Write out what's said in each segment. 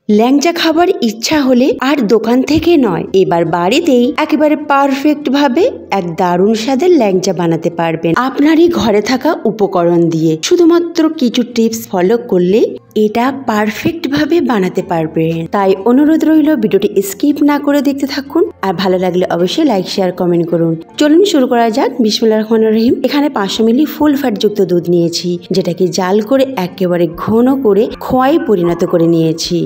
ল্যাংচা খাবার ইচ্ছা হলে আর দোকান থেকে নয়, এবার বাড়িতেই একেবারে পারফেক্ট ভাবে এক দারুণ স্বাদের ল্যাংচা বানাতে পারবেন আপনারই ঘরে থাকা উপকরণ দিয়ে। শুধুমাত্র কিছু টিপস ফলো করলে এটা পারফেক্ট ভাবে বানাতে পারবেন। তাই অনুরোধ রইল ভিডিওটি স্কিপ না করে দেখতে থাকুন, আর ভালো লাগলে অবশ্যই লাইক শেয়ার কমেন্ট করুন। চলুন শুরু করা যাক। বিসমিল্লাহির রহমানির রহিম। এখানে 500 মিলি ফুল ফ্যাট যুক্ত দুধ নিয়েছি, যেটাকে জাল করে একেবারে ঘন করে খোয়ায় পরিণত করে নিয়েছি।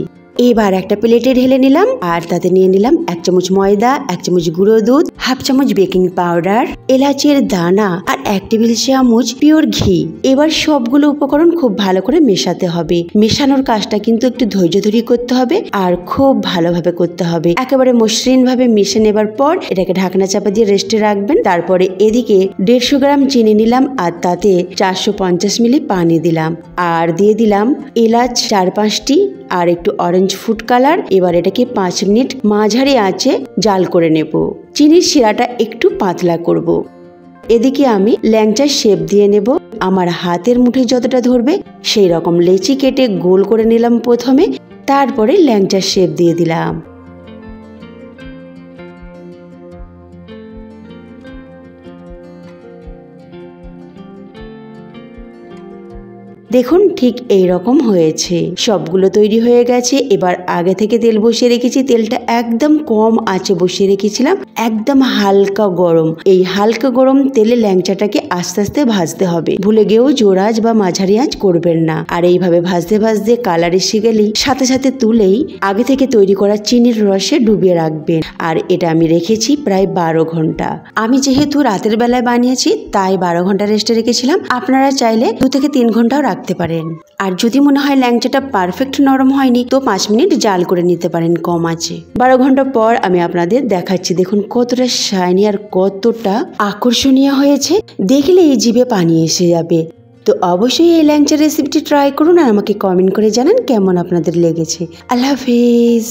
এবার একটা প্লেটে ঢেলে নিলাম, আর তাতে নিয়ে নিলাম 1 চামচ ময়দা, 1 চামচ গুঁড়ো দুধ, হাফ চামচ বেকিং পাউডার, এলাচের দানা আর 1 টেবিল চামচ পিওর ঘি। এবার সবগুলো উপকরণ খুব ভালো করে মেশাতে হবে। মেশানোর কাজটা কিন্তু একটু ধৈর্য ধরে করতে হবে আর খুব ভালোভাবে করতে হবে। একেবারে মসৃণ ভাবে মিশে নেবার পর এটাকে ঢাকনা চাপা দিয়ে রেস্টে রাখবেন। তারপরে এদিকে 150 গ্রাম চিনি নিলাম, আর তাতে 450 মিলি পানি দিলাম, আর দিয়ে দিলাম এলাচ 4-5টি আর একটু অরেঞ্জ ফুড কালার। এবার এটাকে 5 মিনিট মাঝারি আঁচে জাল করে নেব। চিনির শিরাটা একটু পাতলা করব। এদিকে আমি ল্যাংচার শেপ দিয়ে নেব। আমার হাতের মুঠে যতটা ধরবে সেই রকম লেচি কেটে গোল করে নিলাম প্রথমে, তারপরে ল্যাংচার শেপ দিয়ে দিলাম। দেখুন ঠিক এই রকম হয়েছে। সবগুলো তৈরি হয়ে গেছে। এবার আগে থেকে তেল বসিয়ে রেখেছি। তেলটা একদম কম আঁচে বসিয়ে রেখেছিলাম, একদম হালকা গরম। এই হালকা গরম তেলে ল্যাংচাটাকে আস্তে আস্তে ভাজতে হবে। ভুলে গিয়েও জোর আঁচ বা মাঝারি আঁচ করবেন না। আর এইভাবে ভাজতে ভাজতে কালার এসে গেলেই সাথে সাথে তুলেই আগে থেকে তৈরি করা চিনির রসে ডুবিয়ে রাখবেন। আর এটা আমি রেখেছি প্রায় 12 ঘন্টা। আমি যেহেতু রাতের বেলায় বানিয়েছি তাই 12 ঘন্টা রেস্টে রেখেছিলাম। আপনারা চাইলে 2 থেকে 3 ঘন্টাও রাখতে পারেন। আর যদি মনে হয় ল্যাংচাটা পারফেক্ট নরম হয়নি তো 5 মিনিট জাল করে নিতে পারেন কম আঁচে। 12 ঘন্টা পর আমি আপনাদের দেখাচ্ছি। দেখুন কতটা শাইনি আর কতটা আকর্ষণীয় হয়েছে, দেখলেই জিভে পানি এসে যাবে। তো অবশ্যই এই ল্যাংচা রেসিপিটি ট্রাই করুন আর আমাকে কমেন্ট করে জানান কেমন আপনাদের লেগেছে। আল্লাহ হাফেজ।